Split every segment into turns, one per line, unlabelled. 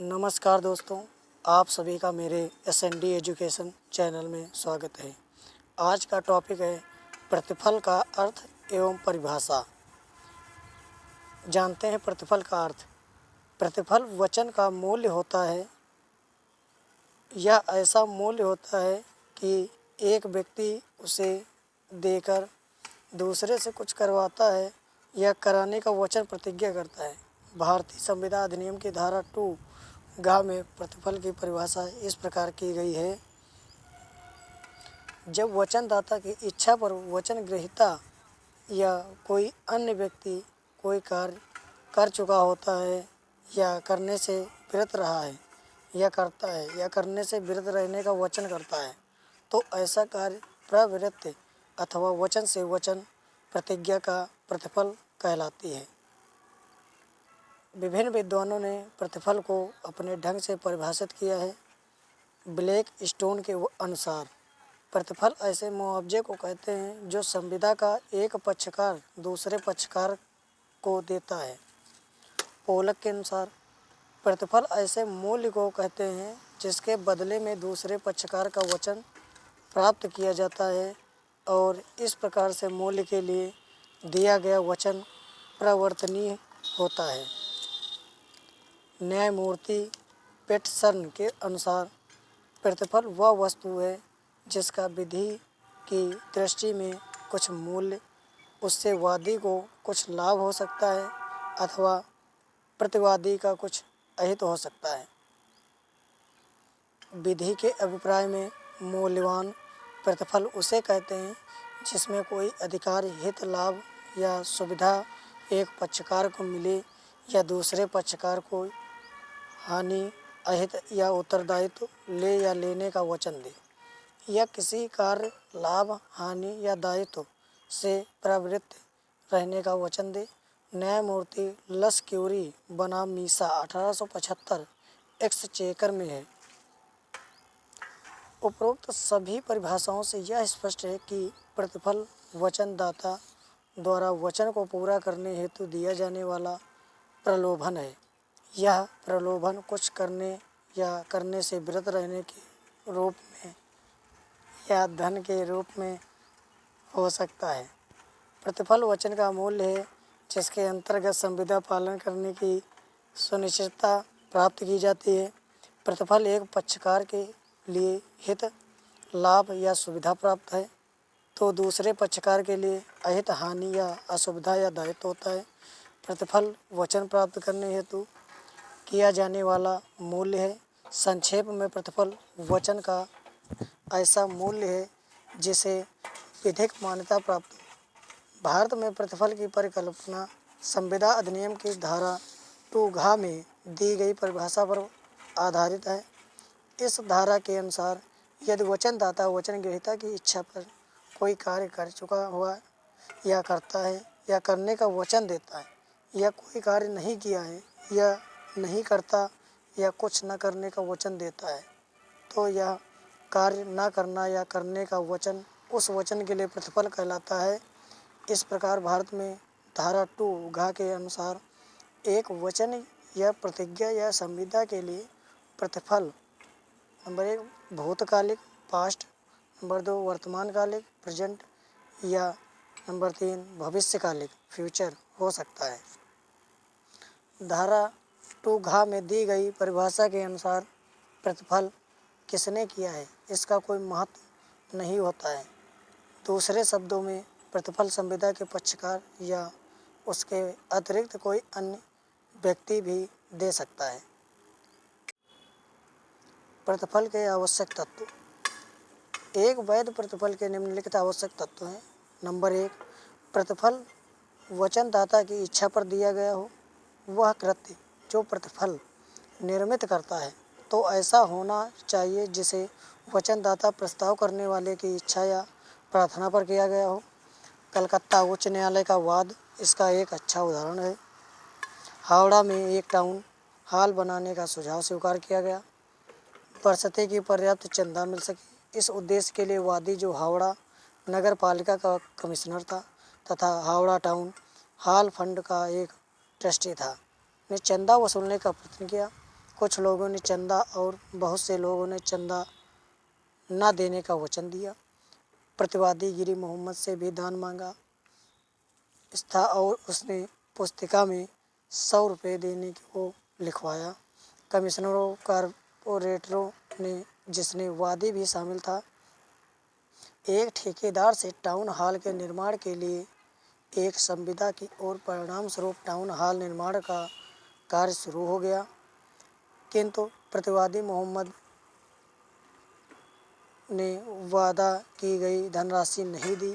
नमस्कार दोस्तों, आप सभी का मेरे एसएनडी एजुकेशन चैनल में स्वागत है। आज का टॉपिक है प्रतिफल का अर्थ एवं परिभाषा। जानते हैं प्रतिफल का अर्थ। प्रतिफल वचन का मूल्य होता है। यह ऐसा मूल्य होता है कि एक व्यक्ति उसे देकर दूसरे से कुछ करवाता है या कराने का वचन प्रतिज्ञा करता है। भारतीय संविधान अधिनियम की धारा 2 गा में प्रतिफल की परिभाषा इस प्रकार की गई है। जब वचनदाता की इच्छा पर वचन ग्रहीता या कोई अन्य व्यक्ति कोई कार्य कर चुका होता है या करने से विरत रहा है या करता है या करने से विरत रहने का वचन करता है, तो ऐसा कार्य प्रवृत्ति अथवा वचन से वचन प्रतिज्ञा का प्रतिफल कहलाती है। विभिन्न विद्वानों ने प्रतिफल को अपने ढंग से परिभाषित किया है। ब्लैक स्टोन के अनुसार प्रतिफल ऐसे मुआवजे को कहते हैं जो संविदा का एक पक्षकार दूसरे पक्षकार को देता है। पोलक के अनुसार प्रतिफल ऐसे मूल्य को कहते हैं जिसके बदले में दूसरे पक्षकार का वचन प्राप्त किया जाता है और इस प्रकार से मूल्य के लिए दिया गया वचन प्रवर्तनीय होता है। न्यायमूर्ति पेटसन के अनुसार प्रतिफल वह वस्तु है जिसका विधि की दृष्टि में कुछ मूल्य, उससे वादी को कुछ लाभ हो सकता है अथवा प्रतिवादी का कुछ अहित हो सकता है। विधि के अभिप्राय में मूल्यवान प्रतिफल उसे कहते हैं जिसमें कोई अधिकार, हित, लाभ या सुविधा एक पक्षकार को मिले या दूसरे पक्षकार को हानि, अहित या उत्तरदायित्व ले या लेने का वचन दे, या किसी कार्य, लाभ, हानि या दायित्व से प्रवृत्त रहने का वचन दे। न्यायमूर्ति लस क्यूरी बनाम मीसा 1875 एक्सचेकर में है। उपरोक्त सभी परिभाषाओं से यह स्पष्ट है कि प्रतिफल वचनदाता द्वारा वचन को पूरा करने हेतु दिया जाने वाला प्रलोभन है। यह प्रलोभन कुछ करने या करने से विरत रहने के रूप में या धन के रूप में हो सकता है। प्रतिफल वचन का मूल्य है जिसके अंतर्गत संविदा पालन करने की सुनिश्चितता प्राप्त की जाती है। प्रतिफल एक पक्षकार के लिए हित, लाभ या सुविधा प्राप्त है तो दूसरे पक्षकार के लिए अहित, हानि या असुविधा या दायित्व होता है। प्रतिफल वचन प्राप्त करने हेतु किया जाने वाला मूल्य है। संक्षेप में प्रतिफल वचन का ऐसा मूल्य है जिसे विधिक मान्यता प्राप्त हो। भारत में प्रतिफल की परिकल्पना संविदा अधिनियम की धारा 2 घ में दी गई परिभाषा पर आधारित है। इस धारा के अनुसार यदि वचनदाता वचन ग्रहीता की इच्छा पर कोई कार्य कर चुका हुआ या करता है या करने का वचन देता है या कोई कार्य नहीं किया है या नहीं करता या कुछ न करने का वचन देता है, तो यह कार्य न करना या करने का वचन उस वचन के लिए प्रतिफल कहलाता है। इस प्रकार भारत में धारा 2 घ के अनुसार एक वचन या प्रतिज्ञा या संविदा के लिए प्रतिफल नंबर 1 भूतकालिक पास्ट, नंबर 2 वर्तमानकालिक प्रेजेंट या नंबर 3 भविष्यकालिक फ्यूचर हो सकता है। धारा 2 घ में दी गई परिभाषा के अनुसार प्रतिफल किसने किया है इसका कोई महत्व नहीं होता है। दूसरे शब्दों में प्रतिफल संविदा के पक्षकार या उसके अतिरिक्त कोई अन्य व्यक्ति भी दे सकता है। प्रतिफल के आवश्यक तत्व। एक वैध प्रतिफल के निम्नलिखित आवश्यक तत्व हैं। नंबर 1 प्रतिफल वचनदाता की इच्छा पर दिया गया हो। वह कृत्य जो प्रतिफल निर्मित करता है तो ऐसा होना चाहिए जिसे वचनदाता प्रस्ताव करने वाले की इच्छा या प्रार्थना पर किया गया हो। कलकत्ता उच्च न्यायालय का वाद इसका एक अच्छा उदाहरण है। हावड़ा में एक टाउन हॉल बनाने का सुझाव स्वीकार किया गया। बरसते की पर्याप्त चंदा मिल सके। इस उद्देश्य के लिए वादी, जो हावड़ा नगर पालिका का कमिश्नर था तथा हावड़ा टाउन हॉल फंड का एक ट्रस्टी था, ने चंदा वसूलने का प्रयत्न किया। कुछ लोगों ने चंदा और बहुत से लोगों ने चंदा न देने का वचन दिया। प्रतिवादी गिरी मोहम्मद से भी दान मांगा था और उसने पुस्तिका में 100 रुपये देने को लिखवाया। कमिश्नरों कारपोरेटरों ने, जिसने वादी भी शामिल था, एक ठेकेदार से टाउन हॉल के निर्माण के लिए एक संविदा की और परिणाम स्वरूप टाउन हॉल निर्माण का कार्य शुरू हो गया। किंतु प्रतिवादी मोहम्मद ने वादा की गई धनराशि नहीं दी।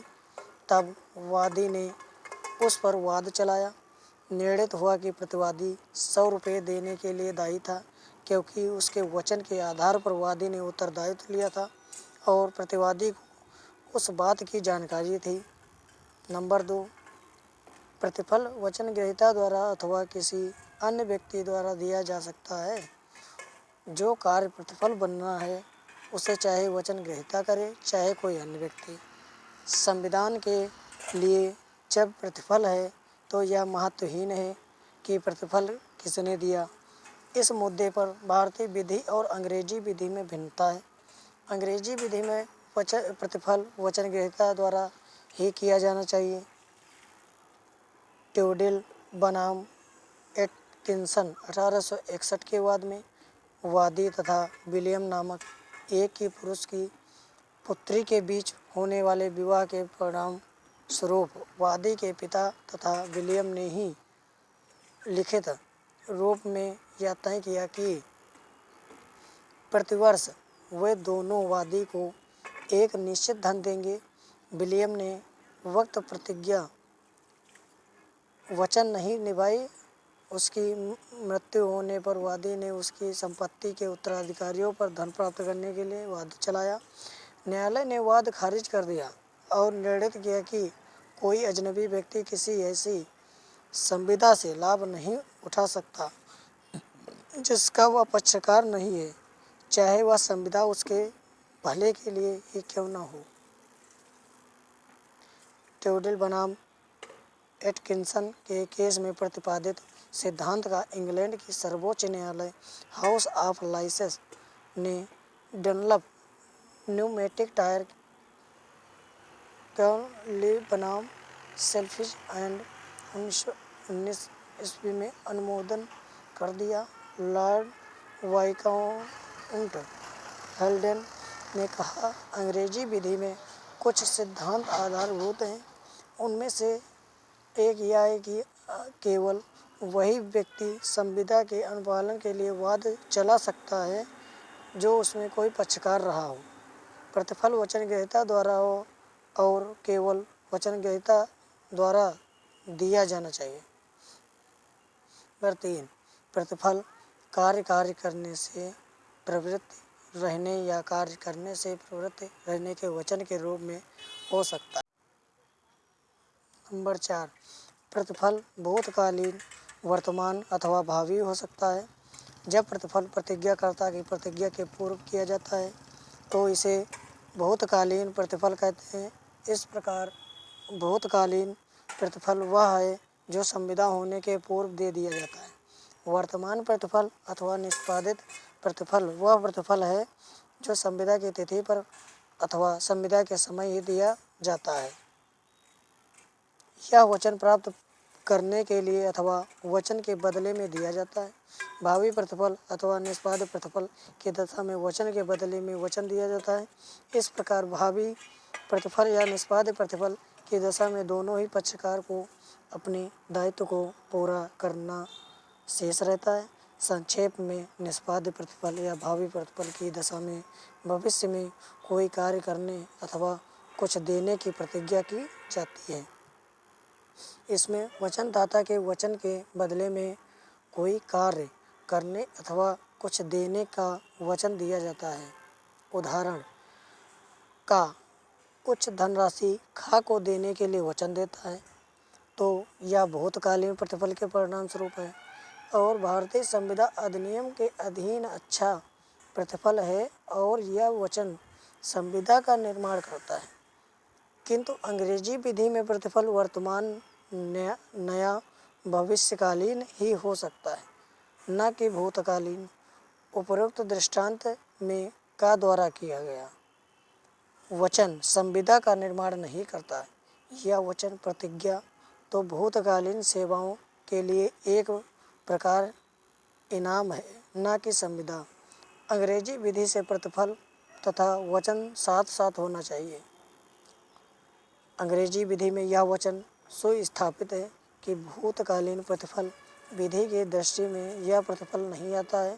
तब वादी ने उस पर वाद चलाया। निर्णित हुआ कि प्रतिवादी 100 रुपये देने के लिए दायी था, क्योंकि उसके वचन के आधार पर वादी ने उत्तरदायित्व लिया था और प्रतिवादी को उस बात की जानकारी थी। नंबर 2, प्रतिफल वचन ग्रहीता द्वारा अथवा किसी अन्य व्यक्ति द्वारा दिया जा सकता है। जो कार्य प्रतिफल बनना है उसे चाहे वचन ग्रहीता करे, चाहे कोई अन्य व्यक्ति। संविधान के लिए जब प्रतिफल है तो यह महत्वहीन है कि प्रतिफल किसने दिया। इस मुद्दे पर भारतीय विधि और अंग्रेजी विधि में भिन्नता है। अंग्रेजी विधि में प्रतिफल वचन ग्रहीता द्वारा ही किया जाना चाहिए। ट्यूडिल बनाम एटकिंसन 1861 के वाद में वादी तथा विलियम नामक एक ही पुरुष की पुत्री के बीच होने वाले विवाह के परिणाम स्वरूप वादी के पिता तथा विलियम ने ही लिखित रूप में यह तय किया कि प्रतिवर्ष वे दोनों वादी को एक निश्चित धन देंगे। विलियम ने वक्त प्रतिज्ञा वचन नहीं निभाई। उसकी मृत्यु होने पर वादी ने उसकी संपत्ति के उत्तराधिकारियों पर धन प्राप्त करने के लिए वाद चलाया। न्यायालय ने वाद खारिज कर दिया और निर्णित किया कि कोई अजनबी व्यक्ति किसी ऐसी संविदा से लाभ नहीं उठा सकता जिसका वह पक्षकार नहीं है, चाहे वह संविदा उसके भले के लिए ही क्यों न हो। ट्यूडिल बनाम एटकिंसन के केस में प्रतिपादित सिद्धांत का इंग्लैंड की सर्वोच्च न्यायालय हाउस ऑफ लाइसेंस ने डनलप न्यूमेटिक टायर ली बनाम सेल्फिश एंड 1919 ईस्वी में अनुमोदन कर दिया। लॉर्ड वाइकाउंट हेल्डेन ने कहा, अंग्रेजी विधि में कुछ सिद्धांत आधारभूत हैं। उनमें से एक यह है कि केवल वही व्यक्ति संविदा के अनुपालन के लिए वाद चला सकता है जो उसमें कोई पक्षकार रहा हो। प्रतिफल वचन ग्रहीता द्वारा हो और केवल वचन ग्रहीता द्वारा दिया जाना चाहिए। नंबर 3, प्रतिफल कार्य करने से प्रवृत्त रहने या कार्य करने से प्रवृत्त रहने के वचन के रूप में हो सकता है। नंबर 4, प्रतिफल भूतकालीन, वर्तमान अथवा भावी हो सकता है। जब प्रतिफल प्रतिज्ञाकर्ता की प्रतिज्ञा के पूर्व किया जाता है तो इसे भूतकालीन प्रतिफल कहते हैं। इस प्रकार भूतकालीन प्रतिफल वह है जो संविदा होने के पूर्व दे दिया जाता है। वर्तमान प्रतिफल अथवा निष्पादित प्रतिफल वह प्रतिफल है जो संविदा की तिथि पर अथवा संविदा के समय ही दिया जाता है। यह वचन प्राप्त करने के लिए अथवा वचन के बदले में दिया जाता है। भावी प्रतिफल अथवा निष्पादित प्रतिफल की दशा में वचन के बदले में वचन दिया जाता है। इस प्रकार भावी प्रतिफल या निष्पादित प्रतिफल की दशा में दोनों ही पक्षकार को अपने दायित्व को पूरा करना शेष रहता है। संक्षेप में निष्पादित प्रतिफल या भावी प्रतिफल की दशा में भविष्य में कोई कार्य करने अथवा कुछ देने की प्रतिज्ञा की जाती है। इसमें वचनदाता के वचन के बदले में कोई कार्य करने अथवा कुछ देने का वचन दिया जाता है। उदाहरण का कुछ धनराशि खा को देने के लिए वचन देता है तो यह भूतकालीन प्रतिफल के परिणाम स्वरूप है और भारतीय संविदा अधिनियम के अधीन अच्छा प्रतिफल है और यह वचन संविदा का निर्माण करता है। किंतु अंग्रेजी विधि में प्रतिफल वर्तमान, नया भविष्यकालीन ही हो सकता है, न कि भूतकालीन। उपरोक्त दृष्टांत में का द्वारा किया गया वचन संविदा का निर्माण नहीं करता है। यह वचन प्रतिज्ञा तो भूतकालीन सेवाओं के लिए एक प्रकार इनाम है, न कि संविदा। अंग्रेजी विधि से प्रतिफल तथा वचन साथ साथ होना चाहिए। अंग्रेजी विधि में यह वचन सुस्थापित है कि भूतकालीन प्रतिफल विधि की दृष्टि में यह प्रतिफल नहीं आता है,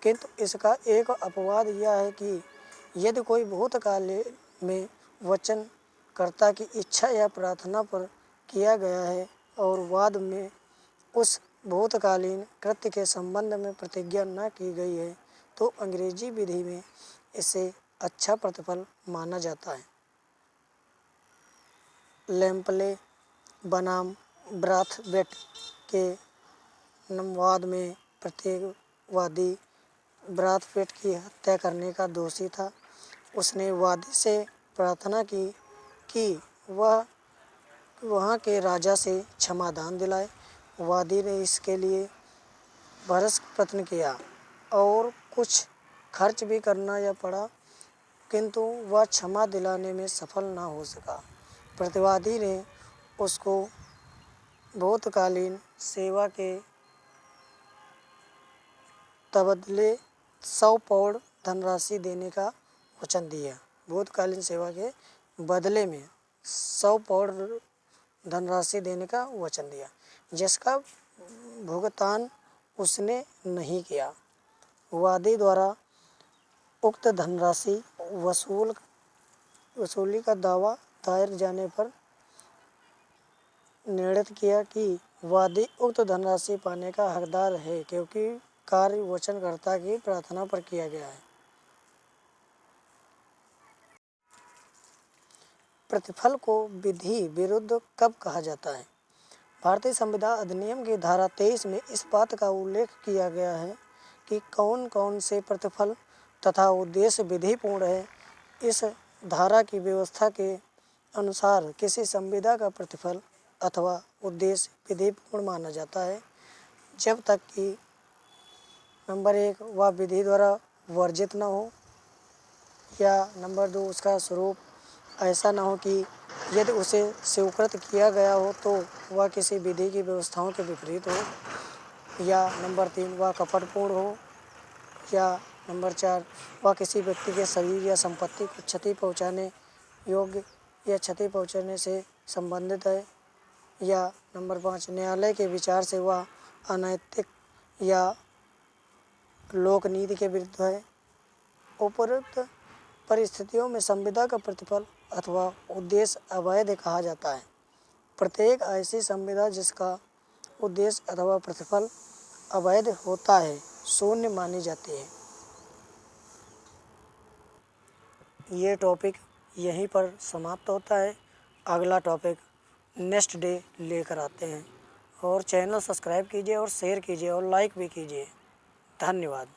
किंतु इसका एक अपवाद यह है कि यदि कोई भूतकाल में वचन कर्ता की इच्छा या प्रार्थना पर किया गया है और वाद में उस भूतकालीन कृत्य के संबंध में प्रतिज्ञा न की गई है, तो अंग्रेजी विधि में इसे अच्छा प्रतिफल माना जाता है। लेम्पले बनाम ब्राथवेट के वाद में प्रत्येक वादी ब्राथवेट की हत्या करने का दोषी था। उसने वादी से प्रार्थना की कि वह वहाँ के राजा से क्षमादान दिलाए। वादी ने इसके लिए भरसक प्रयत्न किया और कुछ खर्च भी करना या पड़ा, किंतु वह क्षमा दिलाने में सफल न हो सका। प्रतिवादी ने उसको भूतकालीन सेवा के तबदले 100 पाउंड धनराशि देने का वचन दिया। भूतकालीन सेवा के बदले में 100 पाउंड धनराशि देने का वचन दिया, जिसका भुगतान उसने नहीं किया। वादी द्वारा उक्त धनराशि वसूली का दावा दायर जाने पर निर्णित किया कि वादी उक्त धनराशि पाने का हकदार है, क्योंकि कार्य वचनकर्ता की प्रार्थना पर किया गया है। प्रतिफल को विधि विरुद्ध कब कहा जाता है? भारतीय संविदा अधिनियम की धारा 23 में इस बात का उल्लेख किया गया है कि कौन कौन से प्रतिफल तथा उद्देश्य विधिपूर्ण है। इस धारा की व्यवस्था के अनुसार किसी संविदा का प्रतिफल अथवा उद्देश्य विधिपूर्ण माना जाता है जब तक कि नंबर 1 वह विधि द्वारा वर्जित न हो, या नंबर 2 उसका स्वरूप ऐसा न हो कि यदि उसे स्वीकृत किया गया हो तो वह किसी विधि की व्यवस्थाओं के विपरीत हो, या नंबर 3 वह कपटपूर्ण हो, या नंबर 4 वह किसी व्यक्ति के शरीर या संपत्ति को क्षति पहुंचाने योग्य या क्षति पहुंचाने से संबंधित है, या नंबर 5 न्यायालय के विचार से वह अनैतिक या लोकनीति के विरुद्ध है। उपरोक्त परिस्थितियों में संविदा का प्रतिफल अथवा उद्देश्य अवैध कहा जाता है। प्रत्येक ऐसी संविदा जिसका उद्देश्य अथवा प्रतिफल अवैध होता है शून्य मानी जाती है। ये टॉपिक यहीं पर समाप्त होता है। अगला टॉपिक नेक्स्ट डे लेकर आते हैं। और चैनल सब्सक्राइब कीजिए और शेयर कीजिए और लाइक भी कीजिए। धन्यवाद।